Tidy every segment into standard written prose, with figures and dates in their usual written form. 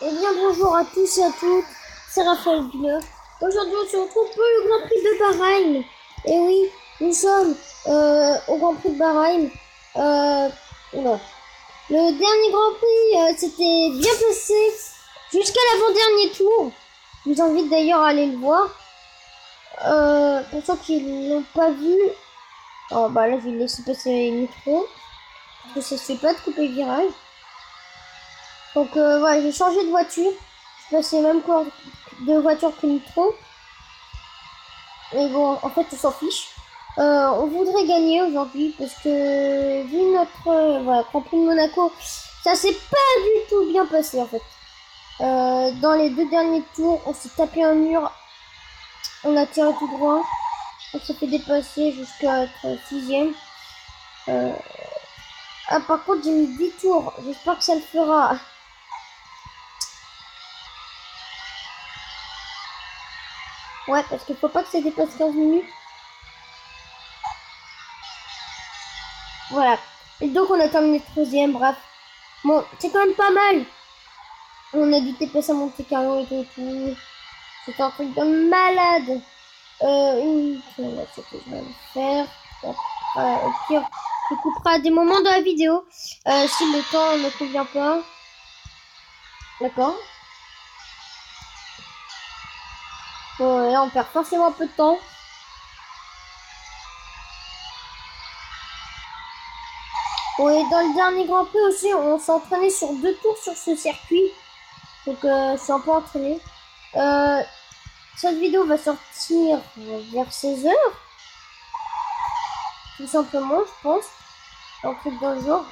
Eh bien bonjour à tous et à toutes, c'est Raphaël Villeneuve. Aujourd'hui on se retrouve pour le Grand Prix de Bahreïn. Et oui, nous sommes au Grand Prix de Bahreïn. Oula. Le dernier Grand Prix s'était bien passé jusqu'à l'avant-dernier tour. Je vous invite d'ailleurs à aller le voir. Pour ceux qui ne l'ont pas vu, oh, bah là je vais laisser passer le micro. Parce que ça se fait pas de couper le virage. Donc voilà, j'ai changé de voiture. Je passais même corps de voiture que Nitro. Mais bon, en fait, on s'en fiche. On voudrait gagner aujourd'hui parce que vu notre voilà, Grand Prix de Monaco, ça s'est pas du tout bien passé en fait. Dans les deux derniers tours, on s'est tapé un mur, on a tiré tout droit, on s'est fait dépasser jusqu'à être sixième. Ah, par contre, j'ai mis 10 tours, j'espère que ça le fera. Ouais, parce qu'il faut pas que ça dépasse 15 minutes. Voilà. Et donc on a terminé troisième, bref. Bon, c'est quand même pas mal. On a du TPS à Monte Carlo et tout. C'est un truc de malade. Ce que je vais faire. Au pire, je couperai à des moments de la vidéo. Si le temps ne convient pas. D'accord. Bon, là on perd forcément un peu de temps. Oui, dans le dernier Grand Prix aussi, on s'est entraîné sur 2 tours sur ce circuit. Donc je suis un peu entraîné. Cette vidéo va sortir vers 16h. Tout simplement, je pense. Un truc dans le genre.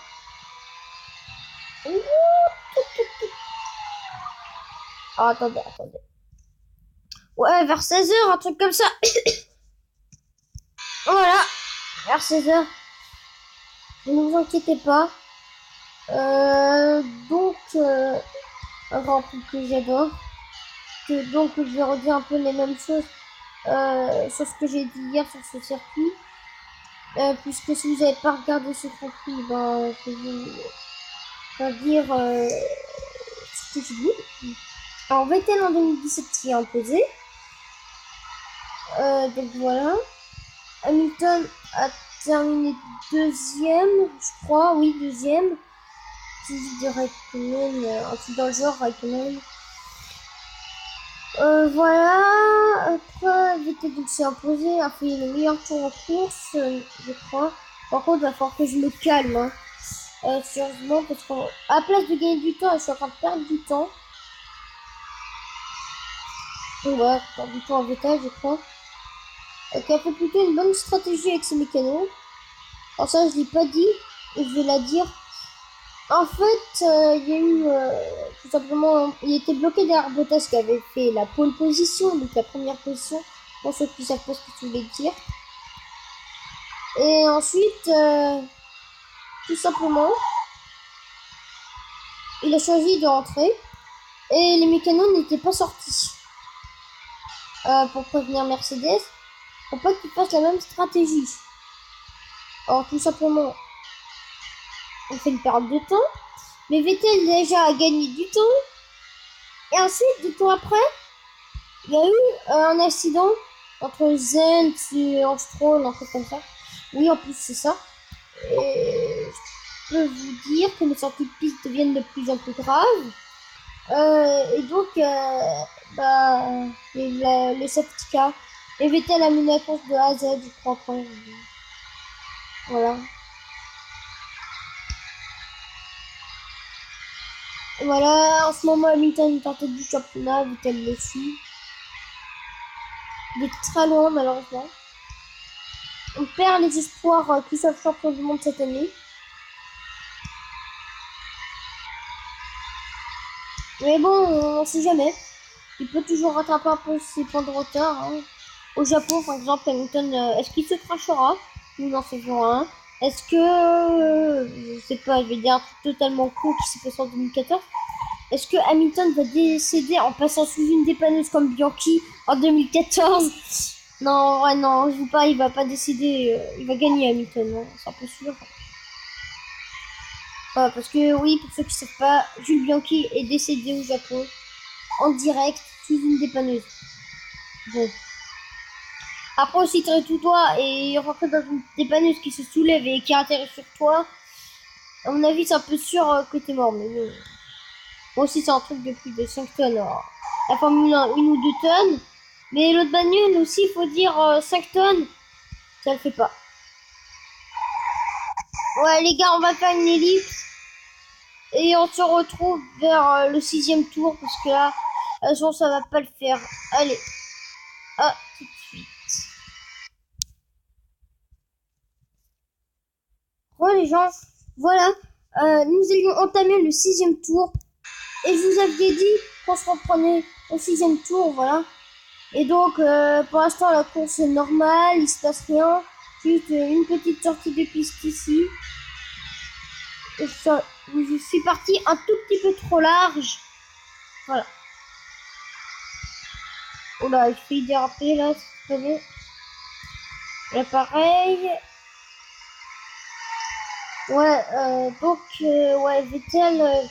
Ah, attendez. Ouais, vers 16h, un truc comme ça. Voilà, vers 16h. Ne vous inquiétez pas. Donc, un grand truc que j'adore. Donc, je vais redire un peu les mêmes choses sur ce que j'ai dit hier sur ce circuit. Puisque si vous n'avez pas regardé ce circuit, ben, je vais vous dire ce que j'ai dit. Alors, Vettel en 2017 s'y est imposé. Donc voilà. Hamilton a terminé deuxième, je crois. Oui, deuxième. Si je dirais que un truc dans le genre, Raikkonen. Voilà. Après, Vettel donc s'est imposé, a fait le meilleur tour en course, je crois. Par contre, il va falloir que je me calme. Hein. Sérieusement, parce qu'à place de gagner du temps, je suis en train de perdre du temps. Donc voilà, perdre du temps en Vettel, je crois. Qui a fait plutôt une bonne stratégie avec ses mécanos. Alors ça, je l'ai pas dit, et je vais la dire. En fait, il y a eu tout simplement, il était bloqué derrière Bottas qui avait fait la pole position, donc la première position, pour ceux qui savent pas ce que tu voulais dire. Et ensuite, tout simplement, il a choisi de rentrer et les mécanos n'étaient pas sortis pour prévenir Mercedes pour pas qu'ils fassent la même stratégie. Alors tout simplement, on fait une perte de temps, mais Vettel déjà a gagné du temps. Et ensuite, du temps après, il y a eu un accident entre Zen et Stroll, un truc comme ça. Oui, en plus, c'est ça. Et je peux vous dire que les sorties de piste deviennent de plus en plus graves. Et donc, les safety cars. Et Vettel a mené la course de A à Z, je crois. Voilà. Voilà, en ce moment, Hamilton est en tête du championnat, Vettel le suit. Il est très loin, malheureusement. On perd les espoirs qu'ils soient champions du monde cette année. Mais bon, on sait jamais. Il peut toujours rattraper un peu ses points de retard. Hein. Au Japon, par exemple, Hamilton, est-ce qu'il se crachera? Nous en faisons un. Est-ce que, je sais pas, je vais dire un truc totalement con qui s'est passé en 2014. Est-ce que Hamilton va décéder en passant sous une dépanneuse comme Bianchi en 2014? Non, ouais, non, je vous pas, il va pas décéder. Il va gagner Hamilton, hein, c'est un peu sûr. Parce que oui, pour ceux qui ne savent pas, Jules Bianchi est décédé au Japon en direct sous une dépanneuse. Bon. Après aussi tirer tout toi et rentrer dans une dépanneuse qui se soulève et qui atterrit sur toi. À mon avis, c'est un peu sûr que t'es mort. Mais bon. Moi aussi, c'est un truc de plus de 5 tonnes. Alors, la Formule 1, 1 ou 2 tonnes. Mais l'autre bagnole aussi, il faut dire 5 tonnes. Ça le fait pas. Ouais, les gars, on va faire une ellipse. Et on se retrouve vers le 6e tour. Parce que là, ça va pas le faire. Allez. À tout de suite. Ouais, les gens. Voilà. Nous allions entamer le 6e tour. Et je vous avais dit qu'on se reprenait au 6e tour. Voilà. Et donc, pour l'instant, la course est normale, il se passe rien. Juste une petite sortie de piste ici. Je suis parti un tout petit peu trop large. Voilà. Oula, je fais déraper là, c'est pas bon. Là, pareil. Ouais, ouais, Vettel,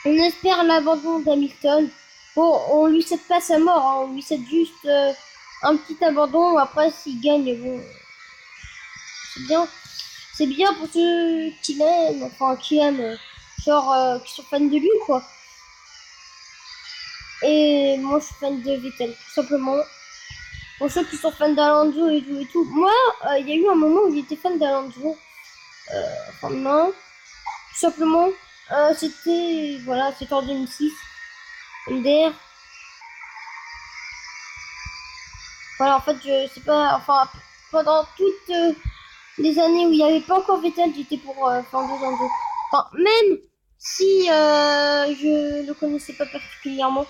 on espère l'abandon d'Hamilton. Bon, on lui souhaite pas sa mort, hein, on lui souhaite juste un petit abandon. Après, s'il gagne, bon, c'est bien. C'est bien pour ceux qui l'aiment, enfin qui aiment, genre qui sont fans de lui, quoi. Et moi, je suis fan de Vettel, tout simplement. Pour ceux qui sont fans d'Alonso et tout et tout. Moi, il y a eu un moment où j'étais fan d'Alonso. Enfin, non. Tout simplement, c'était, voilà, c'était en 2006. MDR. Voilà, en fait, je sais pas, enfin, pendant toutes les années où il n'y avait pas encore Vettel, j'étais pour Fernando. Enfin, même si je le connaissais pas particulièrement,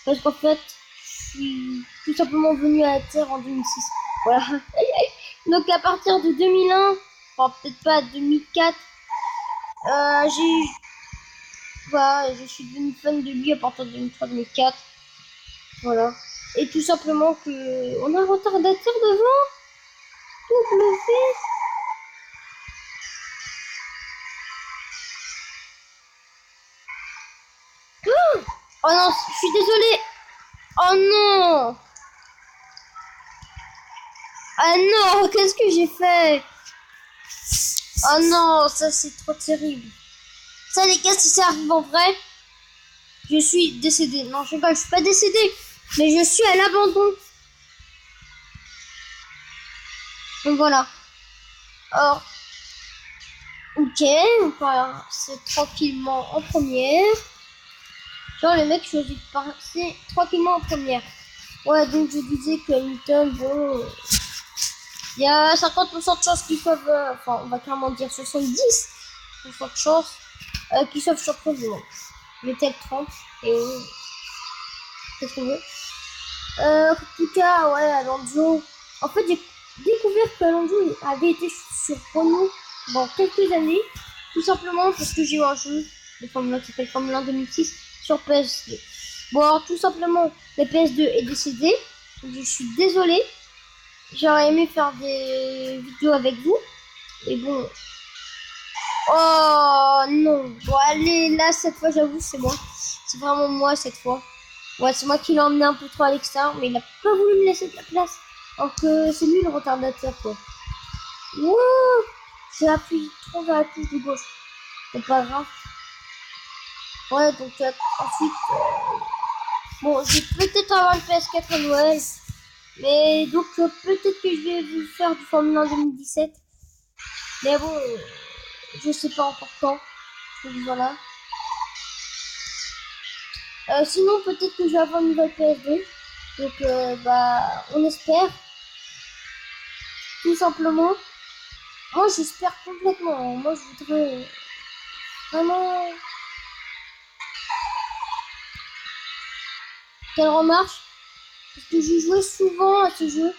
parce qu'en fait, je suis tout simplement venu à la Terre en 2006. Voilà. Donc à partir de 2001, enfin peut-être pas 2004, voilà, je suis devenu fan de lui à partir de 2003-2004. Voilà. Et tout simplement que on a un retardateur devant. W. Oh non, je suis désolée. Oh non. Ah non, qu'est-ce que j'ai fait? Oh non, ça c'est trop terrible. Ça les gars, si ça arrive en vrai, je suis décédée. Non, je sais pas, je suis pas décédée, mais je suis à l'abandon. Donc voilà. Alors, ok, on passe tranquillement en première. Genre les mecs choisissent de passer tranquillement en première. Ouais, donc je disais que Hamilton, bon, il y a 50% de chances qu'ils peuvent, enfin, on va clairement dire 70% de chances qu'ils soient champions du monde. Vettel 30 et qu'est-ce qu'on veut. En tout cas, ouais, Alonso. En fait, j'ai découvert qu'Alonso avait été sur Renault dans quelques années, tout simplement parce que j'ai eu un jeu de Formule 1 qui s'appelle Formule 1 2006 sur PS2. Bon, alors, tout simplement, la PS2 est décédée. Je suis désolée. J'aurais aimé faire des vidéos avec vous. Mais bon. Oh non. Bon, allez, là, cette fois, j'avoue, c'est moi. C'est vraiment moi cette fois. Ouais, c'est moi qui l'ai emmené un peu trop à l'extérieur, mais il a pas voulu me laisser de la place. Alors que c'est lui le retardateur, quoi. Wouh! J'ai appuyé trop vers la touche de gauche. C'est pas grave. Ouais, donc ensuite... bon, je vais peut-être avoir une PS4 à Noël. Mais donc peut-être que je vais vous faire du Formule 1 2017. Mais bon, je sais pas encore quand. Donc voilà. Sinon, peut-être que je vais avoir une nouvelle PS2. Donc, bah, on espère. Tout simplement. Moi, j'espère complètement. Moi, je voudrais vraiment qu'elle remarche. Parce que j'ai joué souvent à ce jeu.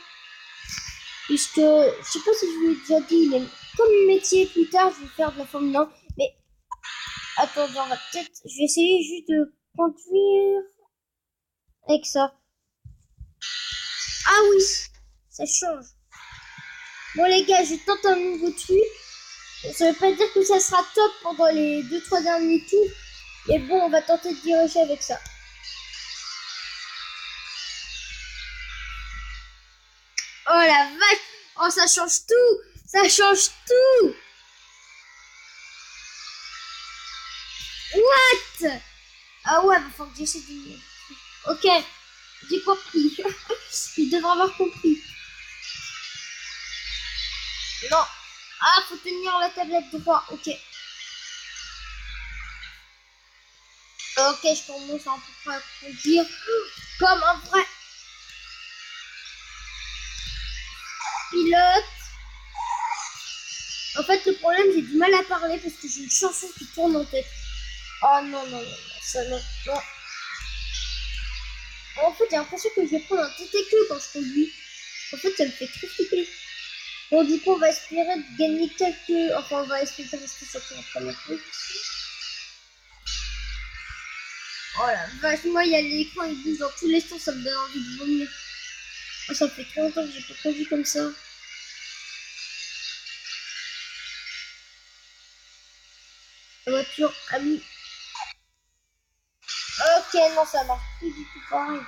Puisque, je sais pas si je vous l'ai déjà dit, mais comme métier plus tard, je vais faire de la Formule 1. Mais, attendez, on va peut-être... Je vais essayer juste de conduire avec ça. Ah oui, ça change. Bon les gars, je tente un nouveau truc. Ça veut pas dire que ça sera top pendant les 2-3 derniers tours. Mais bon, on va tenter de diriger avec ça. Oh la vache! Oh, ça change tout! Ça change tout! What? Ah ouais, bah faut que j'essaie de... Ok, j'ai compris. Je devrais avoir compris. Non. Ah, faut tenir la tablette droit. Ok. Ok, je commence à peu près à conduire comme un vrai pilote. En fait, le problème, j'ai du mal à parler parce que j'ai une chanson qui tourne en tête. Oh non, non, non, non, ça non, non. En fait, j'ai l'impression que je vais prendre un TTQ quand je conduis. En fait, ça me fait trop flipper. Bon, du coup, on va espérer de gagner quelques... Enfin, on va espérer de rester surtout en première position. Oh la vache, moi, il y a l'écran, il bouge dans tous les sens, ça me donne envie de vomir. Oh, ça fait très longtemps que j'ai pas conduit comme ça. La voiture a mis... Ok, non, ça marche plus du tout pareil.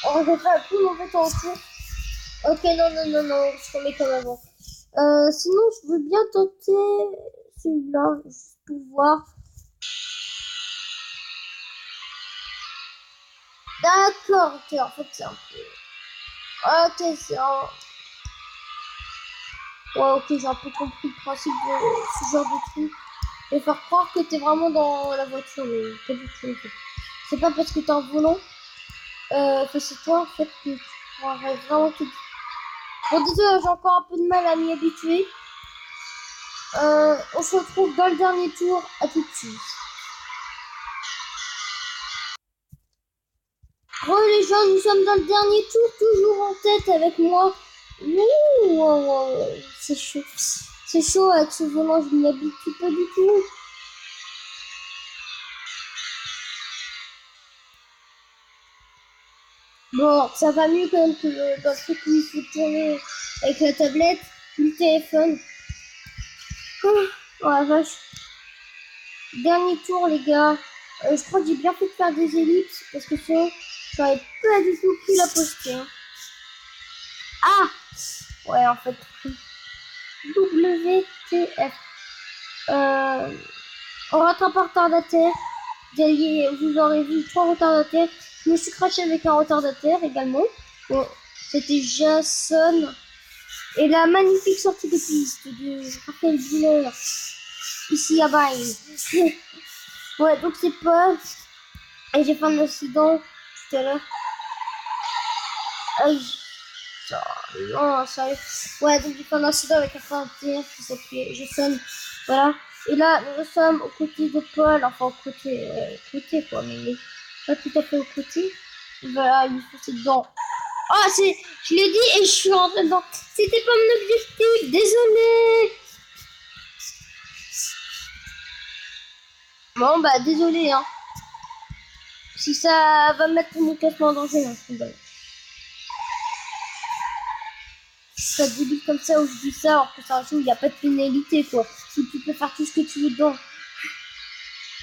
Oh, je vais faire plus mauvais temps en cours. Ok, non, non, non, non, je remets comme avant. Sinon, je veux bien tenter celui-là, juste pour voir. D'accord, ok, en fait, c'est un peu... Ok, c'est un... Ouais, ok, j'ai un peu compris le principe de ce genre de truc. Et faire croire que t'es vraiment dans la voiture, mais pas du tout, en fait. C'est pas parce que t'as un volant, que c'est toi, en fait, que tu pourras vraiment te... Bon, désolé, j'ai encore un peu de mal à m'y habituer. On se retrouve dans le dernier tour. À tout de suite. Bon les gens, nous sommes dans le dernier tour, toujours en tête avec moi. Ouh, wow, wow, c'est chaud. C'est chaud avec ce volant, je m'y habitue pas du tout. Bon, ça va mieux quand même que dans le truc où il faut tourner avec la tablette, le téléphone. Oh la vache. Dernier tour les gars. Je crois que j'ai bien fait de faire des ellipses parce que sinon, j'aurais pas du tout pu la poster. Hein. Ah ouais, en fait, WTF. En rattrapant retardataire, vous aurez vu 3 retardataires. Je me suis craché avec un retardataire également. Bon, c'était Jason. Et la magnifique sortie de piste de Raphaël Biller. Ici à Bail. Ouais, donc c'est Paul. Et j'ai fait un accident tout à l'heure. Non, sérieux. Ouais, donc j'ai fait un accident avec un retardataire qui s'appelait Jason. Voilà. Et là, nous sommes aux côtés de Paul, enfin côté quoi, mais pas tout à fait aux côtés. Voilà, il faut c'est dedans. Ah, je l'ai dit et je suis rentré dedans. C'était pas mon objectif, désolé. Bon, bah, désolé, hein. Si ça va mettre mon classement en danger, hein, c'est bon. C'est pas débile comme ça où je dis ça, alors que c'est un jeu où il n'y a pas de pénalité, quoi. Où tu peux faire tout ce que tu veux dedans.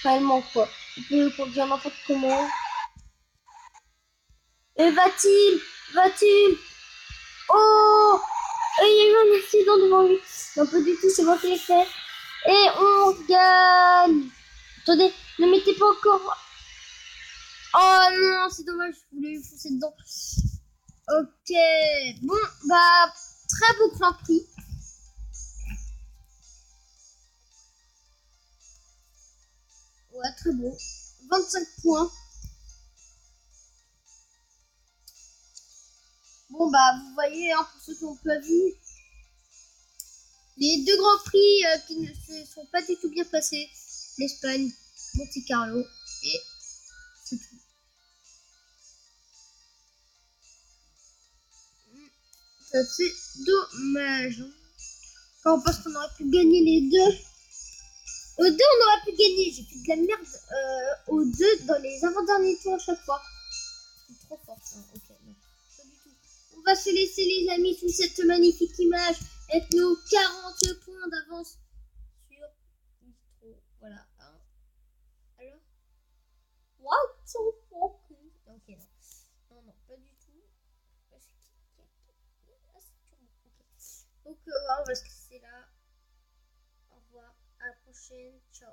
Réellement, quoi. Tu peux conduire n'importe comment. Et va-t-il Oh il y a eu un accident devant lui. Non, pas du tout, c'est moi qui l'ai fait. Et on gagne. Attendez, ne mettez pas encore... Oh non, c'est dommage, je voulais lui foncer dedans. Ok, bon, bah, très beau Grand Prix. Ouais, très beau. 25 points. Bon, bah, vous voyez, hein, pour ceux qui n'ont pas vu, les deux Grands Prix qui ne se sont pas du tout bien passés. L'Espagne, Monte Carlo, et c'est tout. C'est dommage. Enfin, parce qu'on aurait pu gagner les deux. Aux deux, on aurait pu gagner. J'ai fait de la merde aux deux dans les avant-derniers tours à chaque fois. C'est trop fort ça. Ok, non. Pas du tout. On va se laisser les amis sous cette magnifique image. avec nos 40 points d'avance sur Nitro. Voilà. Hein. Alors what the fuck? Ok, non. Non, non, pas du tout. Ah, c'est turbo. Ok. Donc, on va se laisser là. Au revoir. À la prochaine. Ciao.